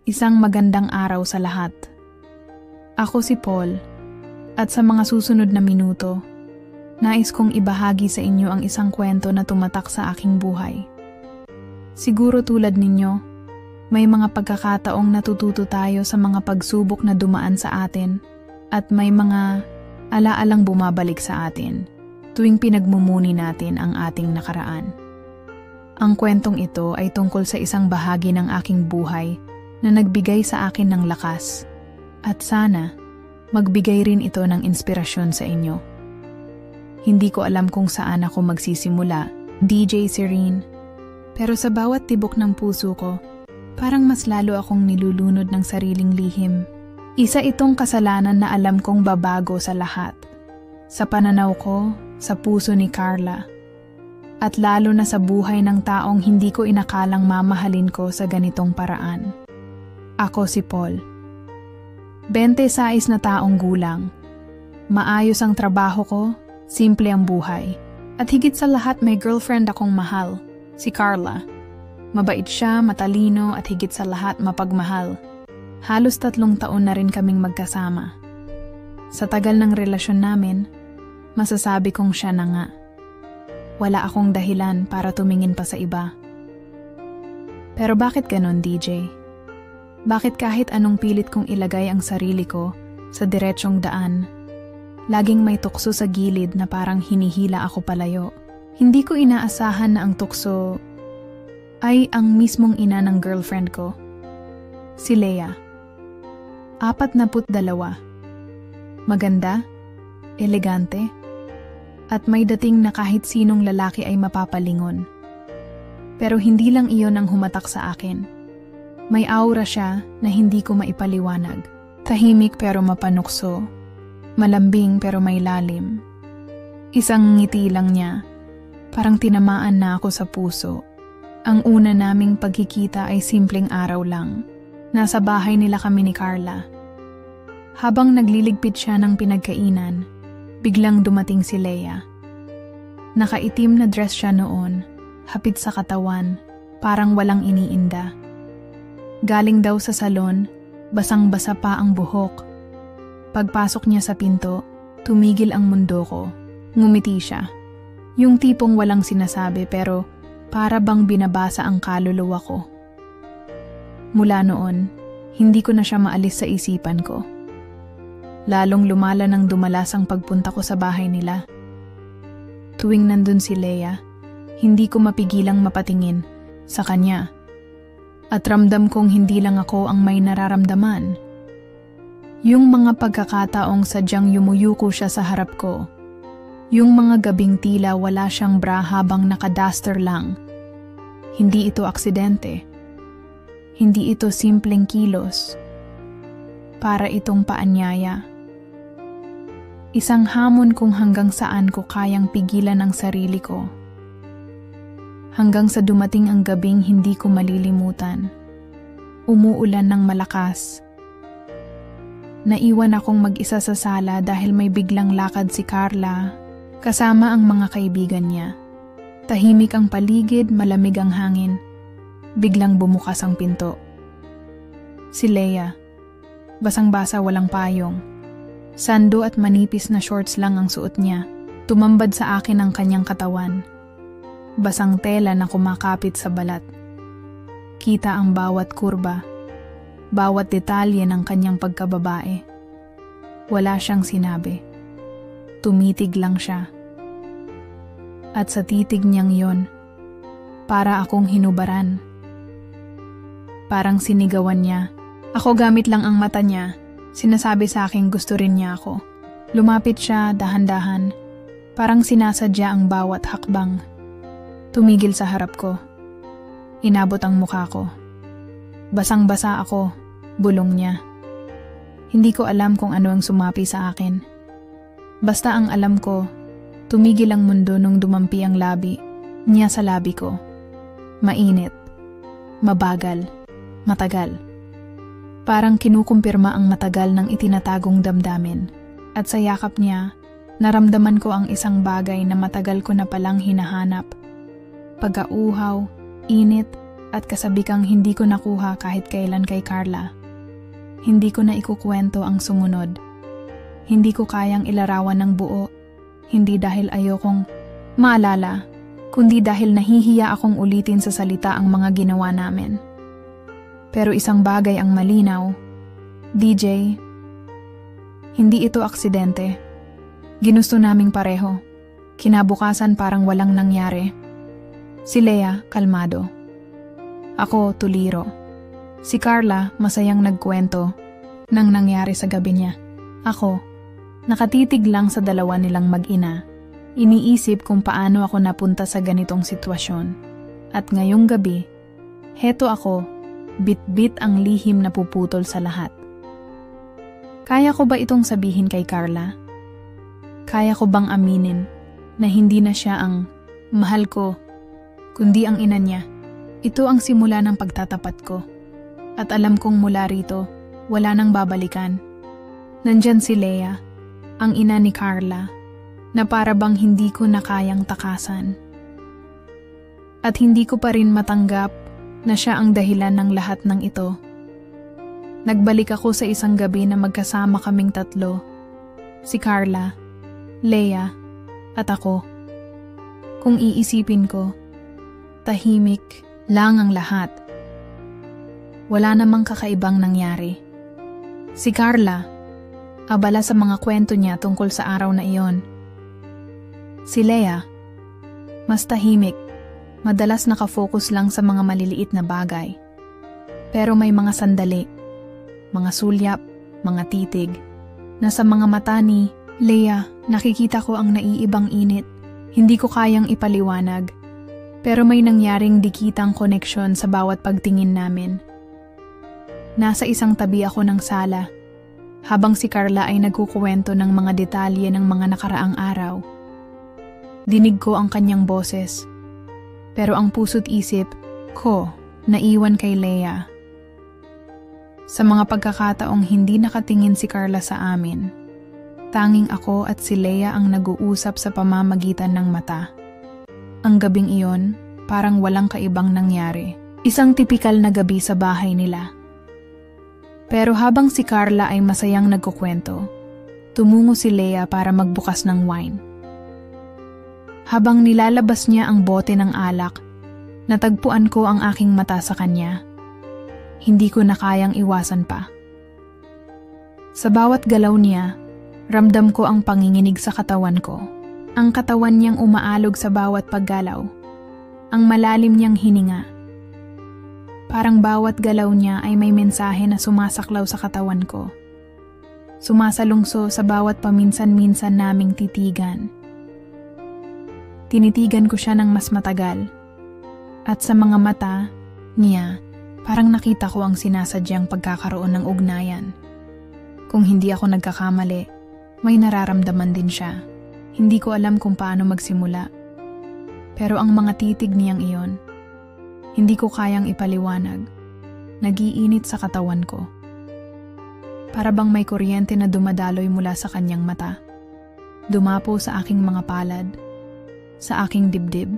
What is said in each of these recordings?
Isang magandang araw sa lahat. Ako si Paul, at sa mga susunod na minuto, nais kong ibahagi sa inyo ang isang kwento na tumatak sa aking buhay. Siguro tulad ninyo, may mga pagkakataong natututo tayo sa mga pagsubok na dumaan sa atin at may mga alaalang bumabalik sa atin tuwing pinagmumuni natin ang ating nakaraan. Ang kwentong ito ay tungkol sa isang bahagi ng aking buhay na nagbigay sa akin ng lakas at sana magbigay rin ito ng inspirasyon sa inyo. Hindi ko alam kung saan ako magsisimula, DJ Serene, pero sa bawat tibok ng puso ko, parang mas lalo akong nilulunod ng sariling lihim. Isa itong kasalanan na alam kong babago sa lahat. Sa pananaw ko, sa puso ni Carla, at lalo na sa buhay ng taong hindi ko inakalang mamahalin ko sa ganitong paraan. Ako si Paul. 26 na taong gulang. Maayos ang trabaho ko, simple ang buhay. At higit sa lahat may girlfriend akong mahal, si Carla. Mabait siya, matalino at higit sa lahat mapagmahal. Halos 3 taon na rin kaming magkasama. Sa tagal ng relasyon namin, masasabi kong siya na nga. Wala akong dahilan para tumingin pa sa iba. Pero bakit ganon, DJ? Bakit kahit anong pilit kong ilagay ang sarili ko sa diretsyong daan, laging may tukso sa gilid na parang hinihila ako palayo? Hindi ko inaasahan na ang tukso ay ang mismong ina ng girlfriend ko, si Lea. 42. Maganda, elegante, at may dating na kahit sinong lalaki ay mapapalingon. Pero hindi lang iyon ang humatak sa akin. May aura siya na hindi ko maipaliwanag. Tahimik pero mapanukso. Malambing pero may lalim. Isang ngiti lang niya. Parang tinamaan na ako sa puso. Ang una naming pagkikita ay simpleng araw lang. Nasa bahay nila kami ni Carla. Habang nagliligpit siya ng pinagkainan, biglang dumating si Lea. Nakaitim na dress siya noon, hapit sa katawan, parang walang iniinda. Galing daw sa salon, basang-basa pa ang buhok. Pagpasok niya sa pinto, tumigil ang mundo ko. Ngumiti siya. Yung tipong walang sinasabi pero para bang binabasa ang kaluluwa ko. Mula noon, hindi ko na siya maalis sa isipan ko. Lalong lumala ng dumalas ang pagpunta ko sa bahay nila. Tuwing nandun si Lea, hindi ko mapigilang mapatingin sa kanya. At ramdam kong hindi lang ako ang may nararamdaman. Yung mga pagkakataong sadyang yumuyuko siya sa harap ko. Yung mga gabing tila wala siyang bra habang nakaduster lang. Hindi ito aksidente. Hindi ito simpleng kilos. Para itong paanyaya. Isang hamon kung hanggang saan ko kayang pigilan ang sarili ko. Hanggang sa dumating ang gabing hindi ko malilimutan. Umuulan ng malakas. Naiwan akong mag-isa sa sala dahil may biglang lakad si Carla, kasama ang mga kaibigan niya. Tahimik ang paligid, malamig ang hangin. Biglang bumukas ang pinto. Si Lea, basang-basa walang payong. Sando at manipis na shorts lang ang suot niya. Tumambad sa akin ang kanyang katawan. Basang tela na kumakapit sa balat. Kita ang bawat kurba, bawat detalye ng kanyang pagkababae. Wala siyang sinabi. Tumitig lang siya. At sa titig niyang yon, para akong hinubaran. Parang sinigawan niya. Ako gamit lang ang mata niya. Sinasabi sa akin gusto rin niya ako. Lumapit siya dahan-dahan. Parang sinasadya ang bawat hakbang. Tumigil sa harap ko. Inabot ang mukha ko. Basang-basa ako, bulong niya. Hindi ko alam kung ano ang sumapi sa akin. Basta ang alam ko, tumigil ang mundo nung dumampi ang labi niya sa labi ko. Mainit, mabagal, matagal. Parang kinukumpirma ang matagal ng itinatagong damdamin. At sa yakap niya, naramdaman ko ang isang bagay na matagal ko na palang hinahanap. Pagkauhaw, init, at kasabikang hindi ko nakuha kahit kailan kay Carla. Hindi ko na ikukwento ang sumunod. Hindi ko kayang ilarawan ng buo, hindi dahil ayokong maalala, kundi dahil nahihiya akong ulitin sa salita ang mga ginawa namin. Pero isang bagay ang malinaw, DJ, hindi ito aksidente. Ginusto naming pareho. Kinabukasan parang walang nangyari. Si Lea, kalmado. Ako, tuliro. Si Carla, masayang nagkwento ng nangyari sa gabi niya. Ako, nakatitig lang sa dalawa nilang mag-ina. Iniisip kung paano ako napunta sa ganitong sitwasyon. At ngayong gabi, heto ako, bit-bit ang lihim na puputol sa lahat. Kaya ko ba itong sabihin kay Carla? Kaya ko bang aminin na hindi na siya ang mahal ko, kundi ang ina niya? Ito ang simula ng pagtatapat ko. At alam kong mula rito, wala nang babalikan. Nandyan si Lea, ang ina ni Carla, na para bang hindi ko na kayang takasan. At hindi ko pa rin matanggap na siya ang dahilan ng lahat ng ito. Nagbalik ako sa isang gabi na magkasama kaming tatlo, si Carla, Lea, at ako. Kung iisipin ko, tahimik lang ang lahat. Wala namang kakaibang nangyari. Si Carla, abala sa mga kwento niya tungkol sa araw na iyon. Si Lea, mas tahimik, madalas nakafocus lang sa mga maliliit na bagay. Pero may mga sandali, mga sulyap, mga titig, na sa mga mata ni Lea, nakikita ko ang naiibang init. Hindi ko kayang ipaliwanag, pero may nangyaring dikitang koneksyon sa bawat pagtingin namin. Nasa isang tabi ako ng sala, habang si Carla ay nagkukuwento ng mga detalye ng mga nakaraang araw. Dinig ko ang kanyang boses, pero ang puso't isip ko naiwan kay Lea. Sa mga pagkakataong hindi nakatingin si Carla sa amin, tanging ako at si Lea ang nag-uusap sa pamamagitan ng mata. Ang gabing iyon, parang walang kaibang nangyari. Isang tipikal na gabi sa bahay nila. Pero habang si Carla ay masayang nagkukwento, tumungo si Lea para magbukas ng wine. Habang nilalabas niya ang bote ng alak, natagpuan ko ang aking mata sa kanya. Hindi ko na kayang iwasan pa. Sa bawat galaw niya, ramdam ko ang panginginig sa katawan ko. Ang katawan niyang umaalog sa bawat paggalaw. Ang malalim niyang hininga. Parang bawat galaw niya ay may mensahe na sumasaklaw sa katawan ko. Sumasalungso sa bawat paminsan-minsan naming titigan. Tinitigan ko siya ng mas matagal. At sa mga mata niya, parang nakita ko ang sinasadyang pagkakaroon ng ugnayan. Kung hindi ako nagkakamali, may nararamdaman din siya. Hindi ko alam kung paano magsimula. Pero ang mga titig niyang iyon, hindi ko kayang ipaliwanag. Nagiinit sa katawan ko. Para bang may kuryente na dumadaloy mula sa kanyang mata. Dumapo sa aking mga palad, sa aking dibdib.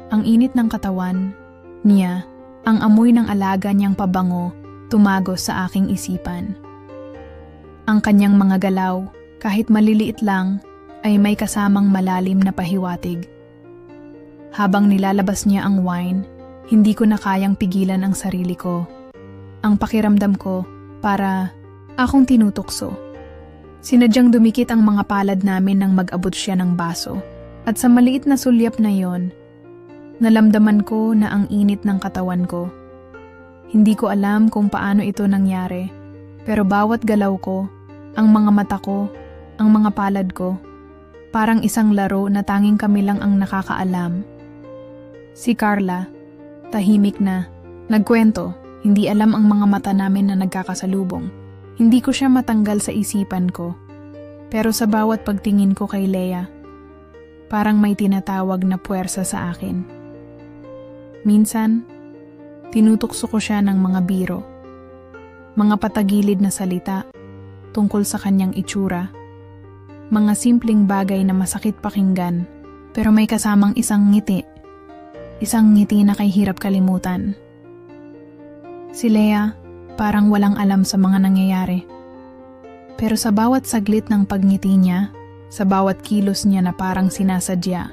Ang init ng katawan niya, ang amoy ng alaga niyang pabango, tumagos sa aking isipan. Ang kanyang mga galaw, kahit maliliit lang, ay may kasamang malalim na pahiwatig. Habang nilalabas niya ang wine, hindi ko na kayang pigilan ang sarili ko. Ang pakiramdam ko, para akong tinutukso. Sinadyang dumikit ang mga palad namin nang mag-abot siya ng baso. At sa maliit na sulyap na yon, nalamdaman ko na ang init ng katawan ko. Hindi ko alam kung paano ito nangyari, pero bawat galaw ko, ang mga mata ko, ang mga palad ko, parang isang laro na tanging kami lang ang nakakaalam. Si Carla, tahimik na, nagkwento, hindi alam ang mga mata namin na nagkakasalubong. Hindi ko siya matanggal sa isipan ko. Pero sa bawat pagtingin ko kay Lea, parang may tinatawag na puwersa sa akin. Minsan, tinutukso ko siya ng mga biro. Mga patagilid na salita tungkol sa kanyang itsura. Mga simpleng bagay na masakit pakinggan, pero may kasamang isang ngiti. Isang ngiti na kay hirap kalimutan. Si Lea parang walang alam sa mga nangyayari. Pero sa bawat saglit ng pagngiti niya, sa bawat kilos niya na parang sinasadya,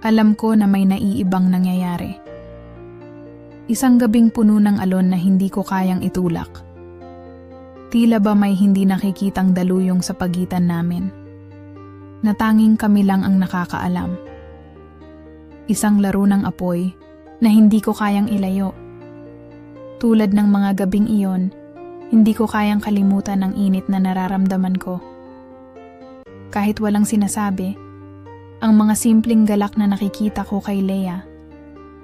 alam ko na may naiibang nangyayari. Isang gabing puno ng alon na hindi ko kayang itulak. Tila ba may hindi nakikitang daluyong sa pagitan namin, na tanging kami lang ang nakakaalam. Isang laro ng apoy na hindi ko kayang ilayo. Tulad ng mga gabing iyon, hindi ko kayang kalimutan ang init na nararamdaman ko. Kahit walang sinasabi, ang mga simpleng galak na nakikita ko kay Lea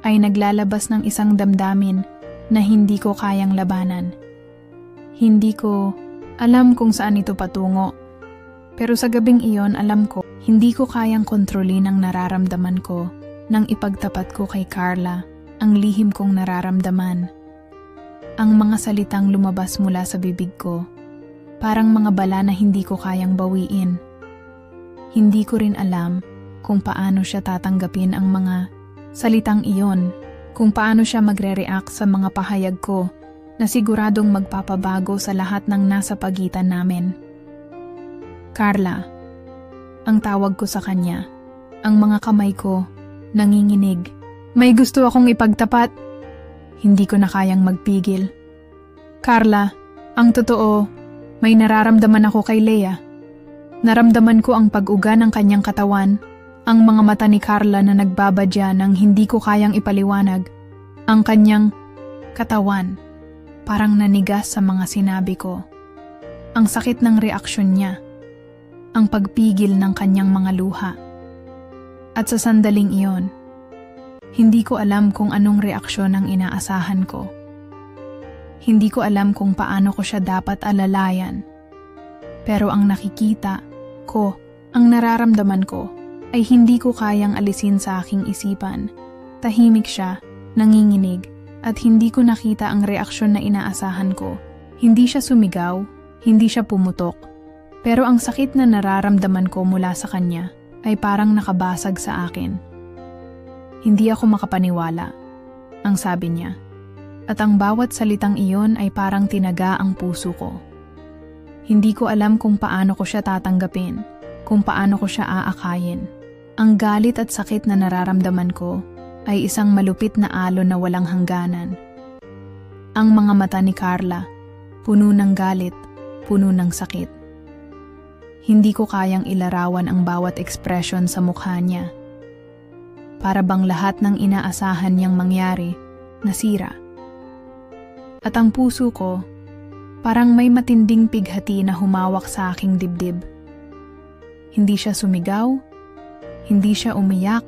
ay naglalabas ng isang damdamin na hindi ko kayang labanan. Hindi ko alam kung saan ito patungo, pero sa gabing iyon alam ko, hindi ko kayang kontrolin ang nararamdaman ko nang ipagtapat ko kay Carla ang lihim kong nararamdaman. Ang mga salitang lumabas mula sa bibig ko, parang mga bala na hindi ko kayang bawiin. Hindi ko rin alam kung paano siya tatanggapin ang mga salitang iyon, kung paano siya magre-react sa mga pahayag ko na siguradong magpapabago sa lahat ng nasa pagitan namin. Carla, ang tawag ko sa kanya, ang mga kamay ko nanginginig. May gusto akong ipagtapat. Hindi ko na kayang magpigil. Carla, ang totoo, may nararamdaman ako kay Lea. Naramdaman ko ang pag-uga ng kanyang katawan, ang mga mata ni Carla na nagbabadya nang hindi ko kayang ipaliwanag. Ang kanyang katawan, parang nanigas sa mga sinabi ko. Ang sakit ng reaksyon niya, ang pagpigil ng kanyang mga luha. At sa sandaling iyon, hindi ko alam kung anong reaksyon ang inaasahan ko. Hindi ko alam kung paano ko siya dapat alalayan. Pero ang nakikita ko, ang nararamdaman ko, ay hindi ko kayang alisin sa aking isipan. Tahimik siya, nanginginig, at hindi ko nakita ang reaksyon na inaasahan ko. Hindi siya sumigaw, hindi siya pumutok. Pero ang sakit na nararamdaman ko mula sa kanya ay parang nakabasag sa akin. Hindi ako makapaniwala, ang sabi niya. At ang bawat salitang iyon ay parang tinaga ang puso ko. Hindi ko alam kung paano ko siya tatanggapin, kung paano ko siya aakayin. Ang galit at sakit na nararamdaman ko ay isang malupit na alon na walang hangganan. Ang mga mata ni Carla, puno ng galit, puno ng sakit. Hindi ko kayang ilarawan ang bawat ekspresyon sa mukha niya. Para bang lahat ng inaasahan niyang mangyari, nasira. At ang puso ko, parang may matinding pighati na humawak sa aking dibdib. Hindi siya sumigaw, hindi siya umiyak,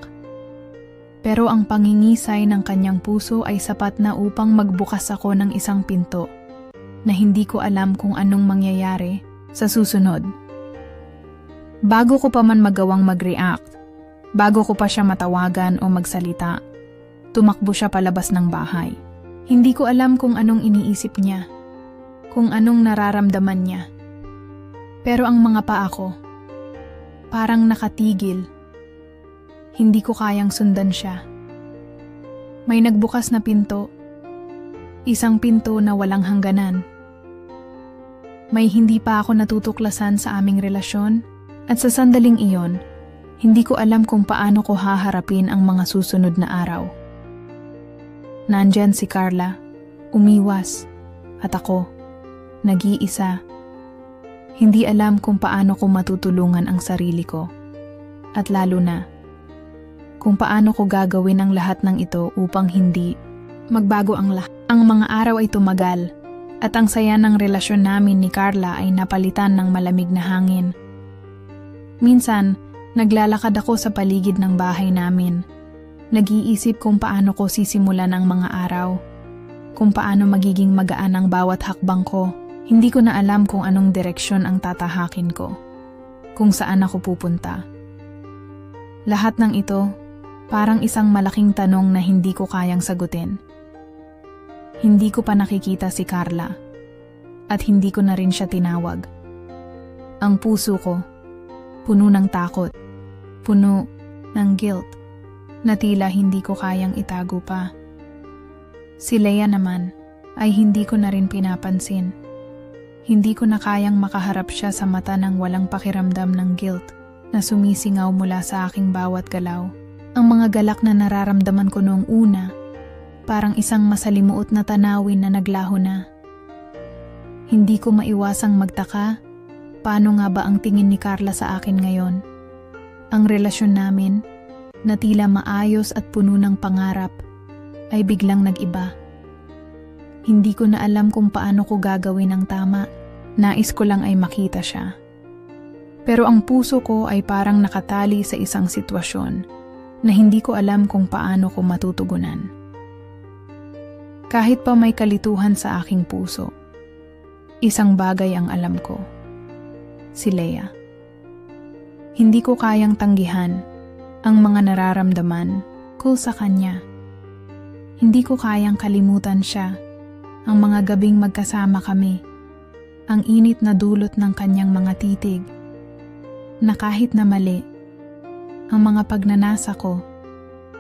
pero ang pangingisay ng kanyang puso ay sapat na upang magbukas ako ng isang pinto na hindi ko alam kung anong mangyayari sa susunod. Bago ko pa man magawang mag-react, bago ko pa siya matawagan o magsalita, tumakbo siya palabas ng bahay. Hindi ko alam kung anong iniisip niya, kung anong nararamdaman niya. Pero ang mga paa ko, parang nakatigil. Hindi ko kayang sundan siya. May nagbukas na pinto, isang pinto na walang hangganan. May hindi pa ako natutuklasan sa aming relasyon. At sa sandaling iyon, hindi ko alam kung paano ko haharapin ang mga susunod na araw. Nandyan si Carla, umiwas, at ako, nag-iisa. Hindi alam kung paano ko matutulungan ang sarili ko. At lalo na, kung paano ko gagawin ang lahat ng ito upang hindi magbago ang lahat. Ang mga araw ay tumagal, at ang saya ng relasyon namin ni Carla ay napalitan ng malamig na hangin. Minsan, naglalakad ako sa paligid ng bahay namin. Nag-iisip kung paano ko sisimulan ang mga araw. Kung paano magiging magaan ang bawat hakbang ko. Hindi ko na alam kung anong direksyon ang tatahakin ko. Kung saan ako pupunta. Lahat ng ito, parang isang malaking tanong na hindi ko kayang sagutin. Hindi ko pa nakikita si Carla. At hindi ko na rin siya tinawag. Ang puso ko, puno ng takot, puno ng guilt, na tila hindi ko kayang itago pa. Si Leia naman ay hindi ko na rin pinapansin. Hindi ko na kayang makaharap siya sa mata ng walang pakiramdam ng guilt na sumisingaw mula sa aking bawat galaw. Ang mga galak na nararamdaman ko noong una, parang isang masalimuot na tanawin na naglaho na. Hindi ko maiwasang magtaka, paano nga ba ang tingin ni Carla sa akin ngayon? Ang relasyon namin, na tila maayos at puno ng pangarap, ay biglang nag-iba. Hindi ko na alam kung paano ko gagawin ang tama. Nais ko lang ay makita siya. Pero ang puso ko ay parang nakatali sa isang sitwasyon na hindi ko alam kung paano ko matutugunan. Kahit pa may kalituhan sa aking puso, isang bagay ang alam ko. Si Leia. Hindi ko kayang tanggihan ang mga nararamdaman ko sa kanya. Hindi ko kayang kalimutan siya. Ang mga gabing magkasama kami, ang init na dulot ng kanyang mga titig, na kahit na mali, ang mga pagnanasa ko,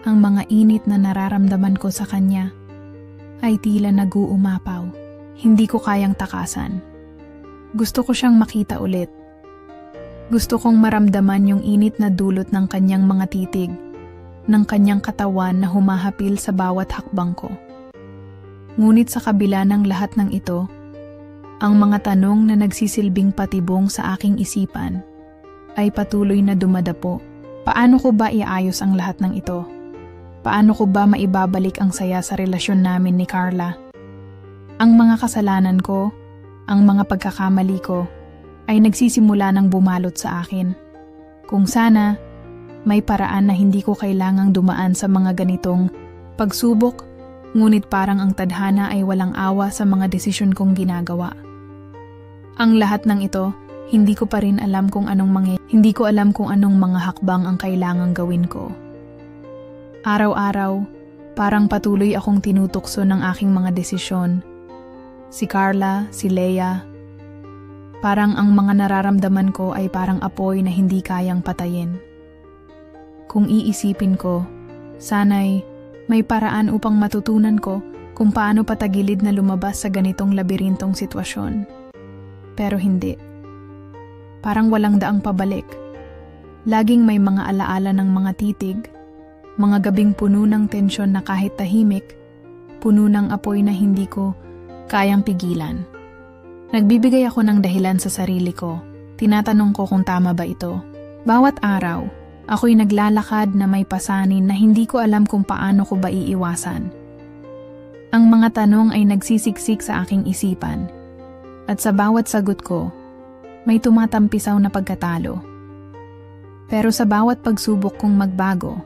ang mga init na nararamdaman ko sa kanya, ay tila nag-uumapaw. Hindi ko kayang takasan. Gusto ko siyang makita ulit. Gusto kong maramdaman yung init na dulot ng kanyang mga titig, ng kanyang katawan na humahapil sa bawat hakbang ko. Ngunit sa kabila ng lahat ng ito, ang mga tanong na nagsisilbing patibong sa aking isipan ay patuloy na dumadapo. Paano ko ba iayos ang lahat ng ito? Paano ko ba maibabalik ang saya sa relasyon namin ni Carla? Ang mga kasalanan ko, ang mga pagkakamali ko, ay nagsisimula ng bumalot sa akin. Kung sana, may paraan na hindi ko kailangang dumaan sa mga ganitong pagsubok. Ngunit parang ang tadhana ay walang awa sa mga desisyon kong ginagawa. Ang lahat ng ito, hindi ko alam kung anong mga hakbang ang kailangang gawin ko. Araw-araw, parang patuloy akong tinutukso ng aking mga desisyon. Si Carla, si Leia. Parang ang mga nararamdaman ko ay parang apoy na hindi kayang patayin. Kung iisipin ko, sana'y may paraan upang matutunan ko kung paano patagilid na lumabas sa ganitong labirintong sitwasyon. Pero hindi. Parang walang daang pabalik. Laging may mga alaala ng mga titig, mga gabing puno ng tensyon na kahit tahimik, puno ng apoy na hindi ko kayang pigilan. Nagbibigay ako ng dahilan sa sarili ko. Tinatanong ko kung tama ba ito. Bawat araw, ako'y naglalakad na may pasanin na hindi ko alam kung paano ko ba iiwasan. Ang mga tanong ay nagsisiksik sa aking isipan. At sa bawat sagot ko, may tumatampisaw na pagkatalo. Pero sa bawat pagsubok kong magbago,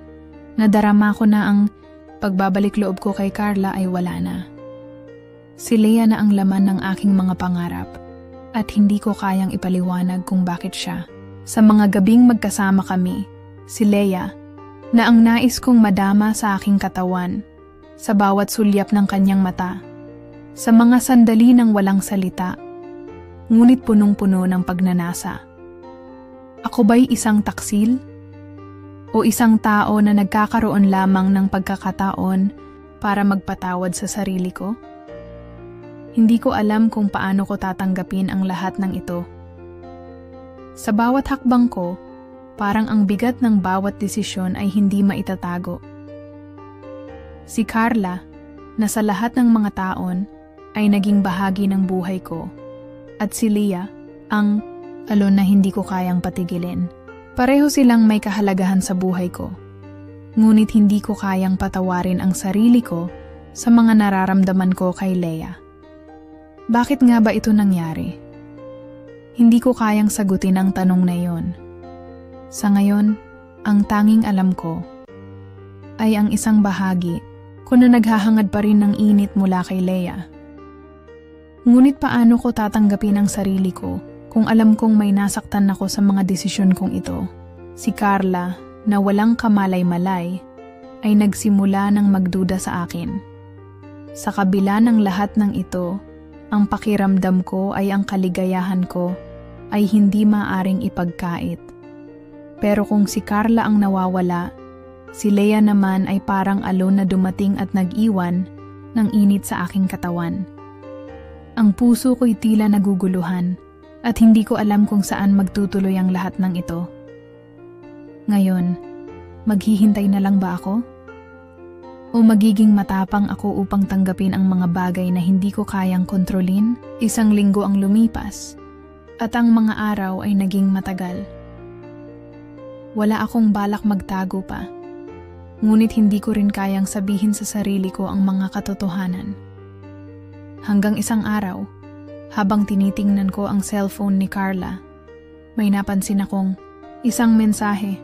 nadarama ko na ang pagbabalik loob ko kay Carla ay wala na. Si Leia na ang laman ng aking mga pangarap at hindi ko kayang ipaliwanag kung bakit siya. Sa mga gabing magkasama kami, si Leia, na ang nais kong madama sa aking katawan, sa bawat sulyap ng kanyang mata, sa mga sandali ng walang salita, ngunit punong-puno ng pagnanasa. Ako ba'y isang taksil? O isang tao na nagkakaroon lamang ng pagkakataon para magpatawad sa sarili ko? Hindi ko alam kung paano ko tatanggapin ang lahat ng ito. Sa bawat hakbang ko, parang ang bigat ng bawat desisyon ay hindi maitatago. Si Carla, na sa lahat ng mga taon, ay naging bahagi ng buhay ko. At si Leia, ang alon na hindi ko kayang patigilin. Pareho silang may kahalagahan sa buhay ko. Ngunit hindi ko kayang patawarin ang sarili ko sa mga nararamdaman ko kay Leia. Bakit nga ba ito nangyari? Hindi ko kayang sagutin ang tanong na iyon. Sa ngayon, ang tanging alam ko ay ang isang bahagi ko na naghahangad pa rin ng init mula kay Leia. Ngunit paano ko tatanggapin ang sarili ko kung alam kong may nasaktan ako sa mga desisyon kong ito? Si Carla, na walang kamalay-malay, ay nagsimula ng magduda sa akin. Sa kabila ng lahat ng ito, ang pakiramdam ko ay ang kaligayahan ko ay hindi maaring ipagkait. Pero kung si Carla ang nawawala, Si Leia naman ay parang alon na dumating at nag-iwan ng init sa aking katawan. Ang puso ko'y tila naguguluhan at hindi ko alam kung saan magtutuloy ang lahat ng ito. Ngayon, maghihintay na lang ba ako? O magiging matapang ako upang tanggapin ang mga bagay na hindi ko kayang kontrolin? 1 linggo ang lumipas at ang mga araw ay naging matagal. Wala akong balak magtago pa. Ngunit hindi ko rin kayang sabihin sa sarili ko ang mga katotohanan. Hanggang isang araw, habang tinitingnan ko ang cellphone ni Carla, may napansin akong isang mensahe.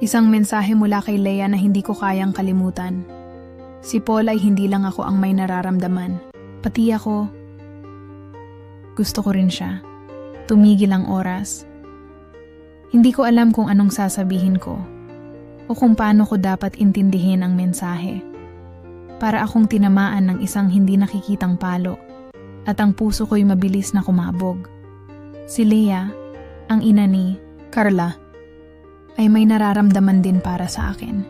Isang mensahe mula kay Leia na hindi ko kayang kalimutan. Si Paul ay hindi lang ako ang may nararamdaman. Pati ako. Gusto ko rin siya. Tumigil ang oras. Hindi ko alam kung anong sasabihin ko o kung paano ko dapat intindihin ang mensahe. Para akong tinamaan ng isang hindi nakikitang palo at ang puso ko'y mabilis na kumabog. Si Leia, ang ina ni Carla, ay may nararamdaman din para sa akin.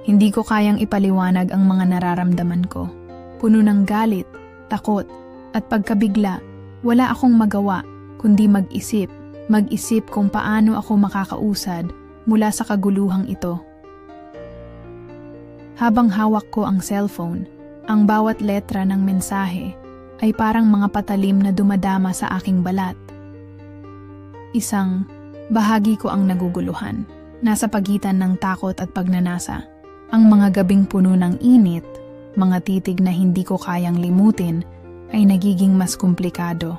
Hindi ko kayang ipaliwanag ang mga nararamdaman ko. Puno ng galit, takot, at pagkabigla, wala akong magawa kundi mag-isip kung paano ako makakausad mula sa kaguluhang ito. Habang hawak ko ang cellphone, ang bawat letra ng mensahe ay parang mga patalim na dumadama sa aking balat. Isang bahagi ko ang naguguluhan, nasa pagitan ng takot at pagnanasa. Ang mga gabing puno ng init, mga titig na hindi ko kayang limutin, ay nagiging mas komplikado.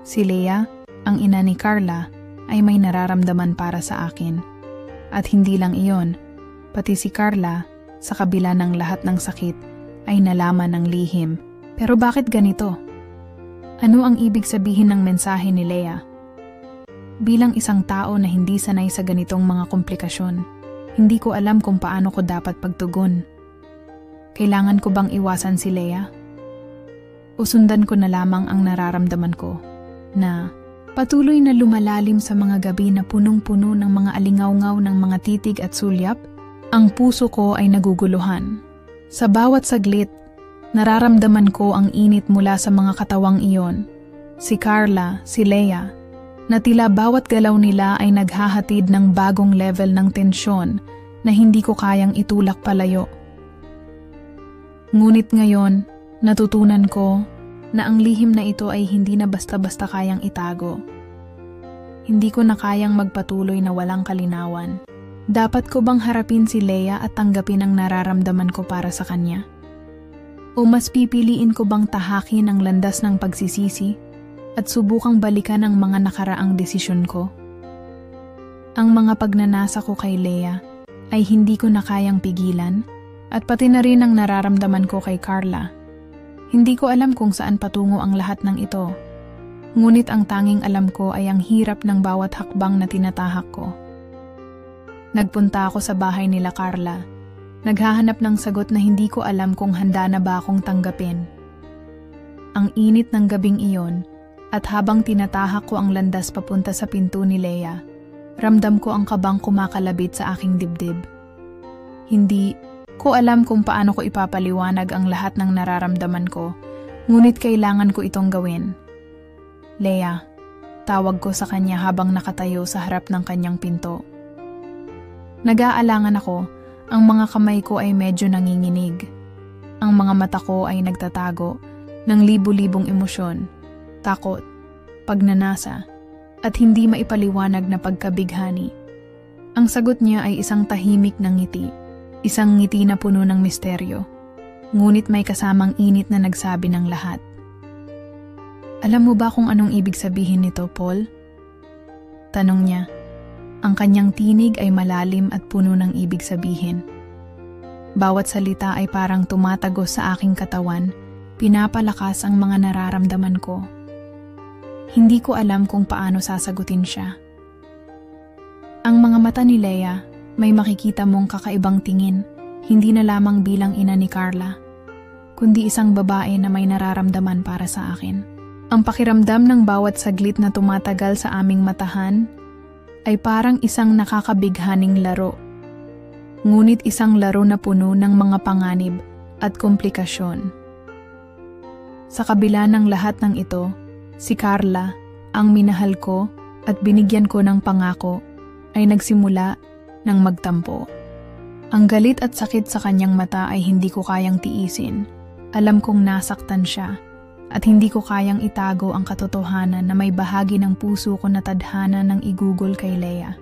Si Leia, ang ina ni Carla, ay may nararamdaman para sa akin. At hindi lang iyon, pati si Carla, sa kabila ng lahat ng sakit, ay nalaman ng lihim. Pero bakit ganito? Ano ang ibig sabihin ng mensahe ni Leia? Bilang isang tao na hindi sanay sa ganitong mga komplikasyon, hindi ko alam kung paano ko dapat pagtugon. Kailangan ko bang iwasan si Leia? O sundan ko na lamang ang nararamdaman ko, na patuloy na lumalalim sa mga gabi na punong-puno ng mga alingawngaw ng mga titig at sulyap? Ang puso ko ay naguguluhan. Sa bawat saglit, nararamdaman ko ang init mula sa mga katawang iyon. Si Carla, si Leia, na tila bawat galaw nila ay naghahatid ng bagong level ng tensyon na hindi ko kayang itulak palayo. Ngunit ngayon, natutunan ko na ang lihim na ito ay hindi na basta-basta kayang itago. Hindi ko na kayang magpatuloy na walang kalinawan. Dapat ko bang harapin si Leia at tanggapin ang nararamdaman ko para sa kanya? O mas pipiliin ko bang tahakin ang landas ng pagsisisi at subukang balikan ang mga nakaraang desisyon ko? Ang mga pagnanasa ko kay Leia ay hindi ko na kayang pigilan at pati na rin ang nararamdaman ko kay Carla. Hindi ko alam kung saan patungo ang lahat ng ito. Ngunit ang tanging alam ko ay ang hirap ng bawat hakbang na tinatahak ko. Nagpunta ako sa bahay nila Carla. Naghahanap ng sagot na hindi ko alam kung handa na ba akong tanggapin. Ang init ng gabing iyon at habang tinatahak ko ang landas papunta sa pinto ni Leia, ramdam ko ang kabang kumakalabit sa aking dibdib. Hindi ko alam kung paano ko ipapaliwanag ang lahat ng nararamdaman ko, ngunit kailangan ko itong gawin. Leia, tawag ko sa kanya habang nakatayo sa harap ng kanyang pinto. Nag-aalangan ako, ang mga kamay ko ay medyo nanginginig. Ang mga mata ko ay nagtatago ng libu-libong emosyon, takot, pagnanasa, at hindi maipaliwanag na pagkabighani. Ang sagot niya ay isang tahimik na ngiti, isang ngiti na puno ng misteryo, ngunit may kasamang init na nagsabi ng lahat. Alam mo ba kung anong ibig sabihin nito, Paul? Tanong niya. Ang kanyang tinig ay malalim at puno ng ibig sabihin. Bawat salita ay parang tumatagos sa aking katawan, pinapalakas ang mga nararamdaman ko. Hindi ko alam kung paano sasagutin siya. Ang mga mata ni Leia, may makikita mong kakaibang tingin, hindi na lamang bilang ina ni Carla, kundi isang babae na may nararamdaman para sa akin. Ang pakiramdam ng bawat saglit na tumatagal sa aming matahan ay parang isang nakakabighaning laro. ngunit isang laro na puno ng mga panganib at komplikasyon. Sa kabila ng lahat ng ito, si Carla, ang minahal ko at binigyan ko ng pangako, ay nagsimula ng magtampo. Ang galit at sakit sa kanyang mata ay hindi ko kayang tiisin. Alam kong nasaktan siya at hindi ko kayang itago ang katotohanan na may bahagi ng puso ko na tadhana ng igugol kay Leia.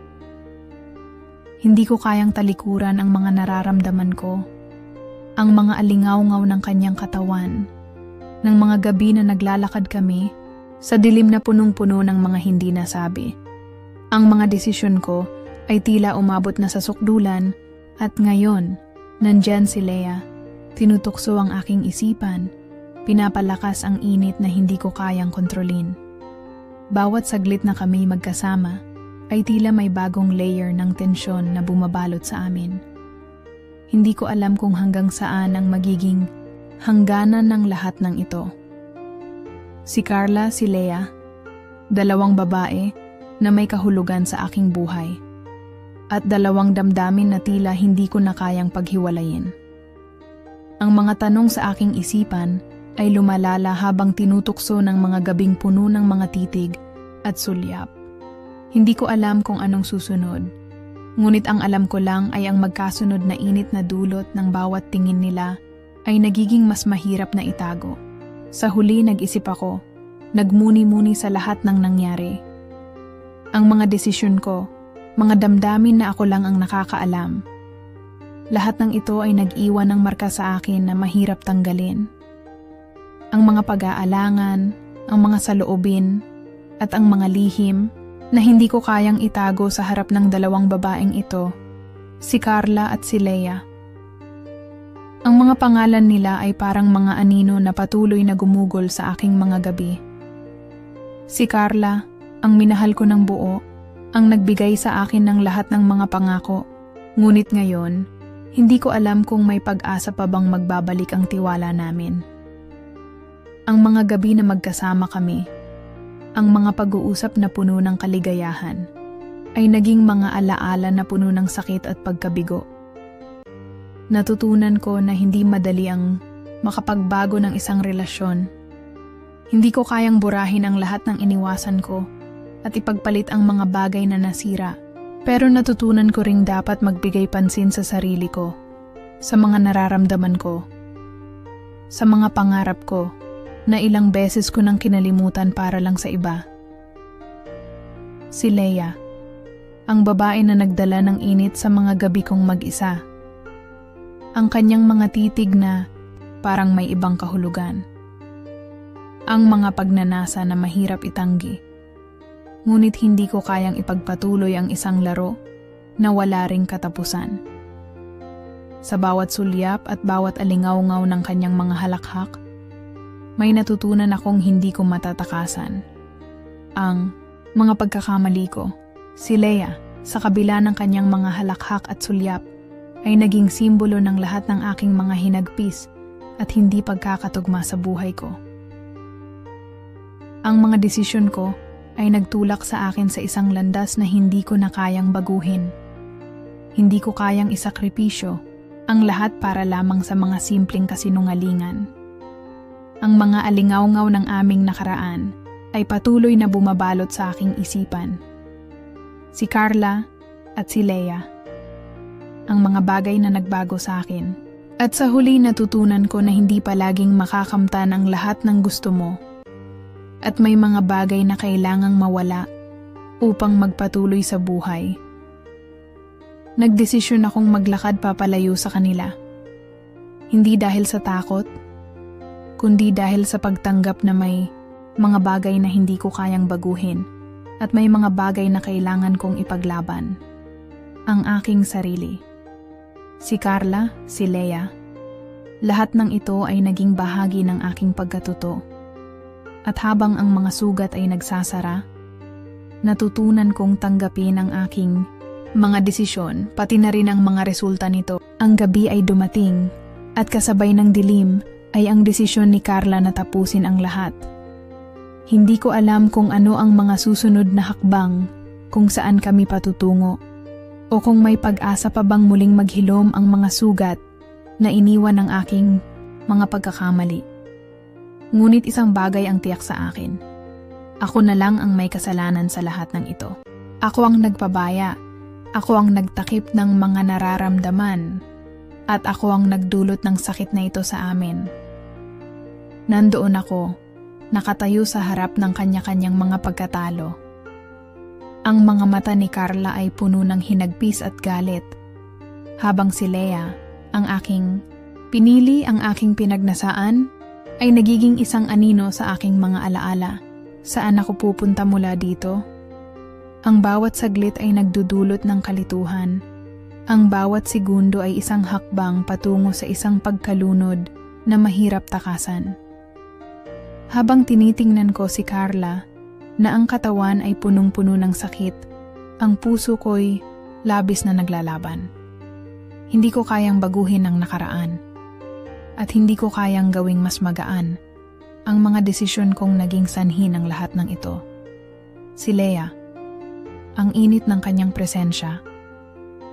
Hindi ko kayang talikuran ang mga nararamdaman ko, ang mga alingaw-ngaw ng kanyang katawan, ng mga gabi na naglalakad kami sa dilim na punong-puno ng mga hindi nasabi. Ang mga desisyon ko ay tila umabot na sa sukdulan at ngayon, nandyan si Leia. Tinutukso ang aking isipan, pinapalakas ang init na hindi ko kayang kontrolin. Bawat saglit na kami magkasama ay tila may bagong layer ng tensyon na bumabalot sa amin. Hindi ko alam kung hanggang saan ang magiging hangganan ng lahat ng ito. Si Carla, si Leia, dalawang babae na may kahulugan sa aking buhay. At dalawang damdamin na tila hindi ko na kayang paghiwalayin. Ang mga tanong sa aking isipan ay lumalala habang tinutukso ng mga gabing puno ng mga titig at sulyap. Hindi ko alam kung anong susunod, ngunit ang alam ko lang ay ang magkasunod na init na dulot ng bawat tingin nila ay nagiging mas mahirap na itago. Sa huli nag-isip ako, nagmuni-muni sa lahat ng nangyari. Ang mga desisyon ko, mga damdamin na ako lang ang nakakaalam. Lahat ng ito ay nag-iwan ng marka sa akin na mahirap tanggalin. Ang mga pag-aalangan, ang mga saloobin, at ang mga lihim na hindi ko kayang itago sa harap ng dalawang babaeng ito, si Carla at si Leia. Ang mga pangalan nila ay parang mga anino na patuloy na gumugol sa aking mga gabi. Si Carla, ang minahal ko ng buo, ang nagbigay sa akin ng lahat ng mga pangako. Ngunit ngayon, hindi ko alam kung may pag-asa pa bang magbabalik ang tiwala namin. Ang mga gabi na magkasama kami, ang mga pag-uusap na puno ng kaligayahan, ay naging mga alaala na puno ng sakit at pagkabigo. Natutunan ko na hindi madali ang makapagbago ng isang relasyon. Hindi ko kayang burahin ang lahat ng iniwasan ko at ipagpalit ang mga bagay na nasira. Pero natutunan ko ring dapat magbigay pansin sa sarili ko, sa mga nararamdaman ko, sa mga pangarap ko na ilang beses ko nang kinalimutan para lang sa iba. Si Leia, ang babae na nagdala ng init sa mga gabi kong mag-isa. Ang kanyang mga titig na parang may ibang kahulugan. Ang mga pagnanasa na mahirap itanggi. Ngunit hindi ko kayang ipagpatuloy ang isang laro na wala ring katapusan. Sa bawat sulyap at bawat alingaw-ngaw ng kanyang mga halakhak, may natutunan akong hindi ko matatakasan. Ang mga pagkakamali ko, si Leia, sa kabila ng kanyang mga halakhak at sulyap, ay naging simbolo ng lahat ng aking mga hinagpis at hindi pagkakatugma sa buhay ko. Ang mga desisyon ko ay nagtulak sa akin sa isang landas na hindi ko na kayang baguhin. Hindi ko kayang isakripisyo ang lahat para lamang sa mga simpleng kasinungalingan. Ang mga alingaw-ngaw ng aming nakaraan ay patuloy na bumabalot sa aking isipan. Si Carla at si Leia. Ang mga bagay na nagbago sa akin. At sa huli natutunan ko na hindi palaging makakamtan ang lahat ng gusto mo. At may mga bagay na kailangang mawala upang magpatuloy sa buhay. Nagdesisyon akong maglakad papalayo sa kanila. Hindi dahil sa takot, kundi dahil sa pagtanggap na may mga bagay na hindi ko kayang baguhin at may mga bagay na kailangan kong ipaglaban. Ang aking sarili. Si Carla, si Leia. Lahat ng ito ay naging bahagi ng aking pagkatuto. At habang ang mga sugat ay nagsasara, natutunan kong tanggapin ang aking mga desisyon, pati na rin ang mga resulta nito. Ang gabi ay dumating, at kasabay ng dilim ay ang desisyon ni Carla na tapusin ang lahat. Hindi ko alam kung ano ang mga susunod na hakbang, kung saan kami patutungo. O kung may pag-asa pa bang muling maghilom ang mga sugat na iniwan ng aking mga pagkakamali. Ngunit isang bagay ang tiyak sa akin. Ako na lang ang may kasalanan sa lahat ng ito. Ako ang nagpabaya. Ako ang nagtakip ng mga nararamdaman. At ako ang nagdulot ng sakit na ito sa amin. Nandoon ako, nakatayo sa harap ng kanya-kanyang mga pagkatalo. Ang mga mata ni Carla ay puno ng hinagpis at galit. Habang si Lea, ang aking pinili ang aking pinagnasaan, ay nagiging isang anino sa aking mga alaala. Saan ako pupunta mula dito? Ang bawat saglit ay nagdudulot ng kalituhan. Ang bawat segundo ay isang hakbang patungo sa isang pagkalunod na mahirap takasan. Habang tinitingnan ko si Carla, na ang katawan ay punong-puno ng sakit, ang puso ko'y labis na naglalaban. Hindi ko kayang baguhin ang nakaraan. At hindi ko kayang gawing mas magaan ang mga desisyon kong naging sanhi ng lahat ng ito. Si Lea, ang init ng kanyang presensya,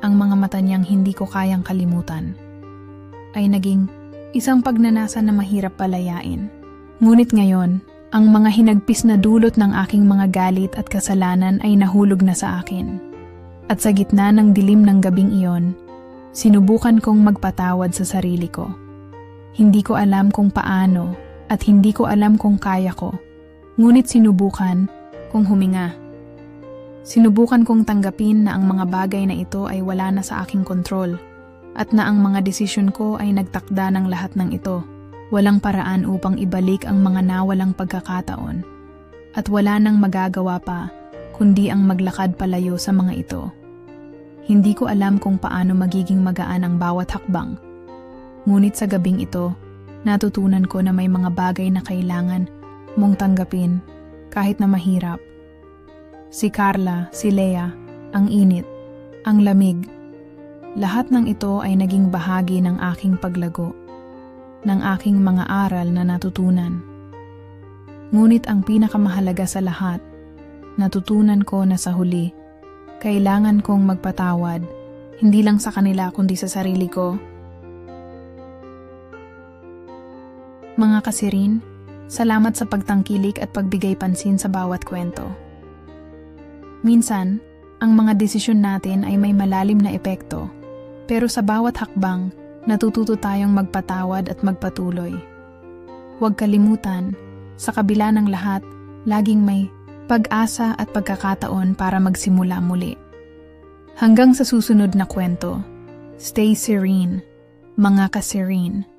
ang mga mata niyang hindi ko kayang kalimutan, ay naging isang pagnanasa na mahirap palayain. Ngunit ngayon, ang mga hinagpis na dulot ng aking mga galit at kasalanan ay nahulog na sa akin. At sa gitna ng dilim ng gabing iyon, sinubukan kong magpatawad sa sarili ko. Hindi ko alam kung paano at hindi ko alam kung kaya ko. Ngunit sinubukan kong huminga. Sinubukan kong tanggapin na ang mga bagay na ito ay wala na sa aking kontrol at na ang mga desisyon ko ay nagtakda ng lahat ng ito. Walang paraan upang ibalik ang mga nawalang pagkakataon at wala nang magagawa pa kundi ang maglakad palayo sa mga ito. Hindi ko alam kung paano magiging magaan ang bawat hakbang. Ngunit sa gabing ito, natutunan ko na may mga bagay na kailangan mong tanggapin kahit na mahirap. Si Carla, si Lea, ang init, ang lamig. Lahat ng ito ay naging bahagi ng aking paglago, ng aking mga aral na natutunan. Ngunit ang pinakamahalaga sa lahat, natutunan ko na sa huli, kailangan kong magpatawad, hindi lang sa kanila kundi sa sarili ko. Mga kasirin, salamat sa pagtangkilik at pagbigay pansin sa bawat kwento. Minsan, ang mga desisyon natin ay may malalim na epekto, pero sa bawat hakbang, natututo tayong magpatawad at magpatuloy. Huwag kalimutan, sa kabila ng lahat, laging may pag-asa at pagkakataon para magsimula muli. Hanggang sa susunod na kwento, stay serene, mga kasirin.